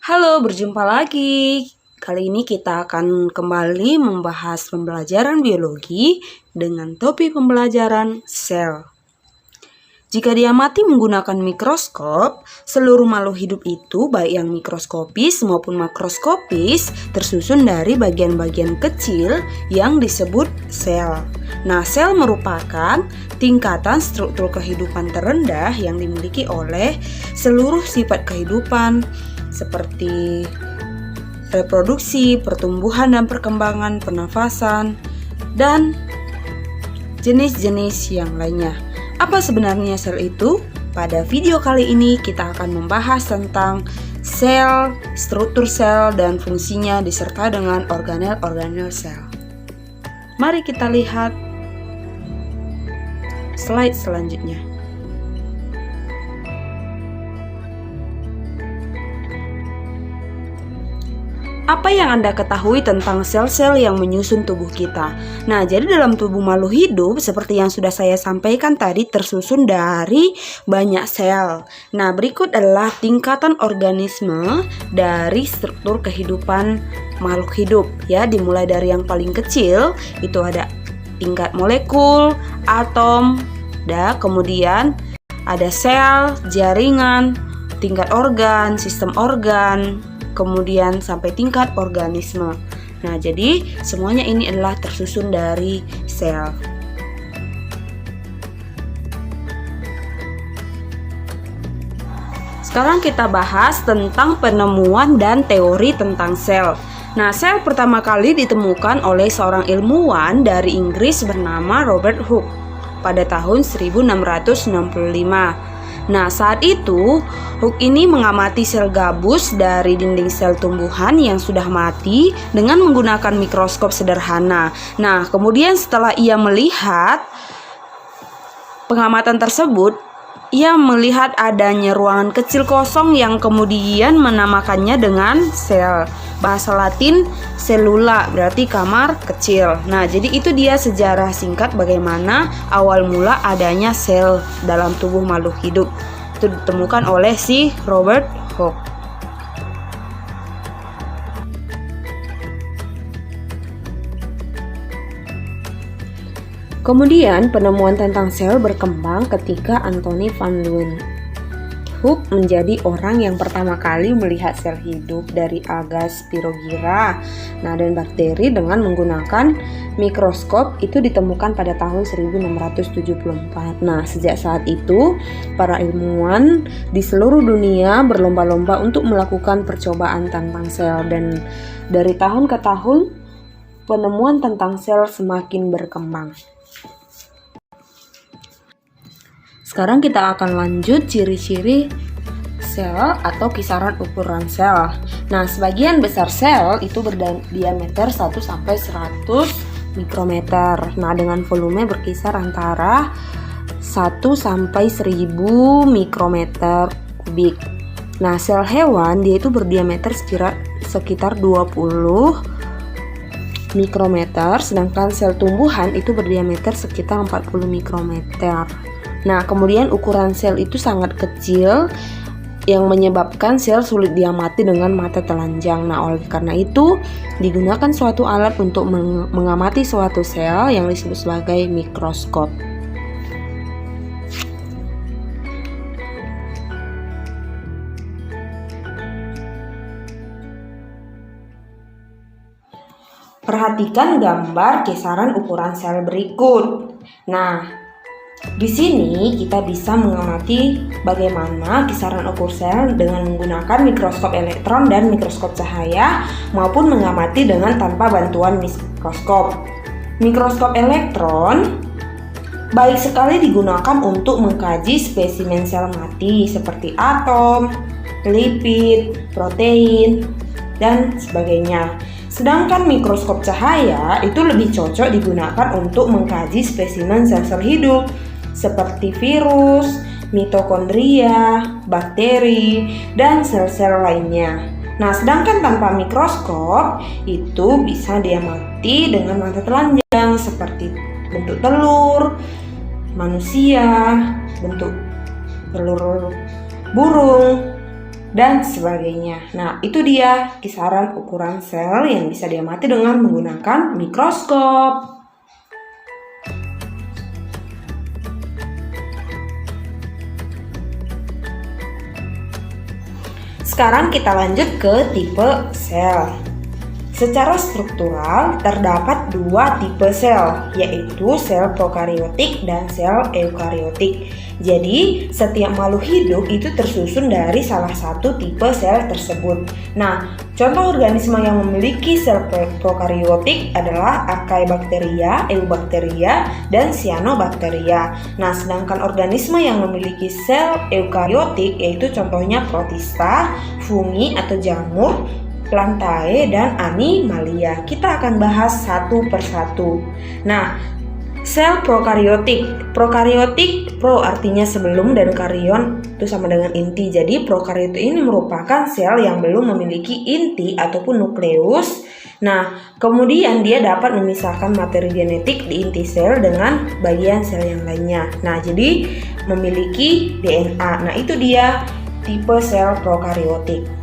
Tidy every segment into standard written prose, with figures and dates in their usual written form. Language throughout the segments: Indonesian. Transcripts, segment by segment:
Halo, berjumpa lagi. Kali ini kita akan kembali membahas pembelajaran biologi dengan topik pembelajaran sel. Jika diamati menggunakan mikroskop, seluruh makhluk hidup itu, baik yang mikroskopis maupun makroskopis, tersusun dari bagian-bagian kecil yang disebut sel. Nah, sel merupakan tingkatan struktur kehidupan terendah yang dimiliki oleh seluruh sifat kehidupan, seperti reproduksi, pertumbuhan dan perkembangan, pernafasan, dan jenis-jenis yang lainnya. Apa sebenarnya sel itu? Pada video kali ini kita akan membahas tentang sel, struktur sel, dan fungsinya disertai dengan organel-organel sel. Mari kita lihat slide selanjutnya. Apa yang Anda ketahui tentang sel-sel yang menyusun tubuh kita? Nah, jadi dalam tubuh makhluk hidup, seperti yang sudah saya sampaikan tadi, tersusun dari banyak sel. Nah, berikut adalah tingkatan organisme dari struktur kehidupan makhluk hidup. Ya, dimulai dari yang paling kecil, itu ada tingkat molekul, atom, kemudian ada sel, jaringan, tingkat organ, sistem organ, kemudian sampai tingkat organisme. Nah, jadi semuanya ini adalah tersusun dari sel. Sekarang kita bahas tentang penemuan dan teori tentang sel. Nah, sel pertama kali ditemukan oleh seorang ilmuwan dari Inggris bernama Robert Hooke pada tahun 1665. Nah, saat itu Hooke ini mengamati sel gabus dari dinding sel tumbuhan yang sudah mati dengan menggunakan mikroskop sederhana. Nah, kemudian setelah ia melihat pengamatan tersebut, ia melihat adanya ruangan kecil kosong yang kemudian menamakannya dengan sel. Bahasa Latin cellula, berarti kamar kecil. Nah, jadi itu dia sejarah singkat bagaimana awal mula adanya sel dalam tubuh makhluk hidup. Itu ditemukan oleh si Robert Hooke. Kemudian penemuan tentang sel berkembang ketika Anthony van Leeuwen. Hooke menjadi orang yang pertama kali melihat sel hidup dari alga Spirogyra, dan bakteri dengan menggunakan mikroskop itu ditemukan pada tahun 1674. Nah, sejak saat itu, para ilmuwan di seluruh dunia berlomba-lomba untuk melakukan percobaan tentang sel, dan dari tahun ke tahun penemuan tentang sel semakin berkembang. Sekarang kita akan lanjut ciri-ciri sel atau kisaran ukuran sel. Nah, sebagian besar sel itu berdiameter 1-100 mikrometer. Nah, dengan volume berkisar antara 1-1000 mikrometer kubik. Nah, sel hewan dia itu berdiameter sekitar 20 mikrometer, sedangkan sel tumbuhan itu berdiameter sekitar 40 mikrometer. Nah, kemudian ukuran sel itu sangat kecil yang menyebabkan sel sulit diamati dengan mata telanjang. Nah, oleh karena itu digunakan suatu alat untuk mengamati suatu sel yang disebut sebagai mikroskop. Perhatikan gambar kisaran ukuran sel berikut. Nah, di sini kita bisa mengamati bagaimana kisaran ukur sel dengan menggunakan mikroskop elektron dan mikroskop cahaya maupun mengamati dengan tanpa bantuan mikroskop. Mikroskop elektron baik sekali digunakan untuk mengkaji spesimen sel mati seperti atom, lipid, protein, dan sebagainya. Sedangkan mikroskop cahaya itu lebih cocok digunakan untuk mengkaji spesimen sel-sel hidup seperti virus, mitokondria, bakteri, dan sel-sel lainnya. Nah, sedangkan tanpa mikroskop itu bisa diamati dengan mata telanjang seperti bentuk telur manusia, bentuk telur burung, dan sebagainya. Nah, itu dia kisaran ukuran sel yang bisa diamati dengan menggunakan mikroskop. Sekarang kita lanjut ke tipe sel. Secara struktural terdapat dua tipe sel, yaitu sel prokariotik dan sel eukariotik. Jadi, setiap makhluk hidup itu tersusun dari salah satu tipe sel tersebut. Nah, contoh organisme yang memiliki sel prokariotik adalah Archaebacteria, Eubacteria, dan Cyanobacteria. Nah, sedangkan organisme yang memiliki sel eukariotik yaitu contohnya protista, fungi atau jamur, plantae, dan animalia. Kita akan bahas satu persatu. Nah, sel prokariotik. Prokariotik, pro artinya sebelum dan karyon itu sama dengan inti. Jadi prokariotik ini merupakan sel yang belum memiliki inti ataupun nukleus. Nah, kemudian dia dapat memisahkan materi genetik di inti sel dengan bagian sel yang lainnya. Nah, jadi memiliki DNA. Nah, itu dia tipe sel prokariotik.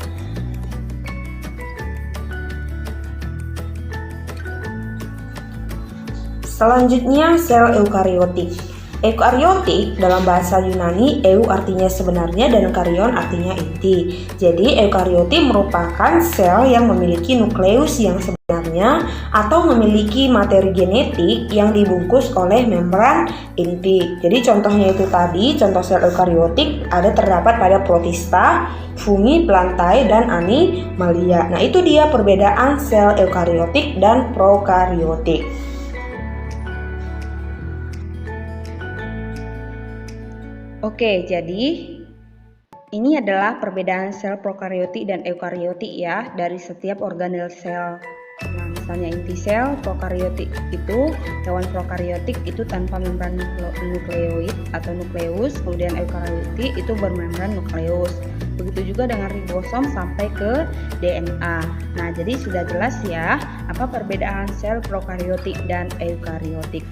Selanjutnya sel eukariotik. Eukariotik dalam bahasa Yunani, eu artinya sebenarnya dan karyon artinya inti. Jadi eukariotik merupakan sel yang memiliki nukleus yang sebenarnya atau memiliki materi genetik yang dibungkus oleh membran inti. Jadi contohnya itu tadi, contoh sel eukariotik ada terdapat pada protista, fungi, plantae, dan animalia. Nah, itu dia perbedaan sel eukariotik dan prokariotik. Oke, jadi ini adalah perbedaan sel prokariotik dan eukariotik ya dari setiap organel sel. Nah, misalnya inti sel prokariotik itu, hewan prokariotik itu tanpa membran nukleoid atau nukleus, kemudian eukariotik itu bermembran nukleus. Begitu juga dengan ribosom sampai ke DNA. Nah, jadi sudah jelas ya apa perbedaan sel prokariotik dan eukariotik.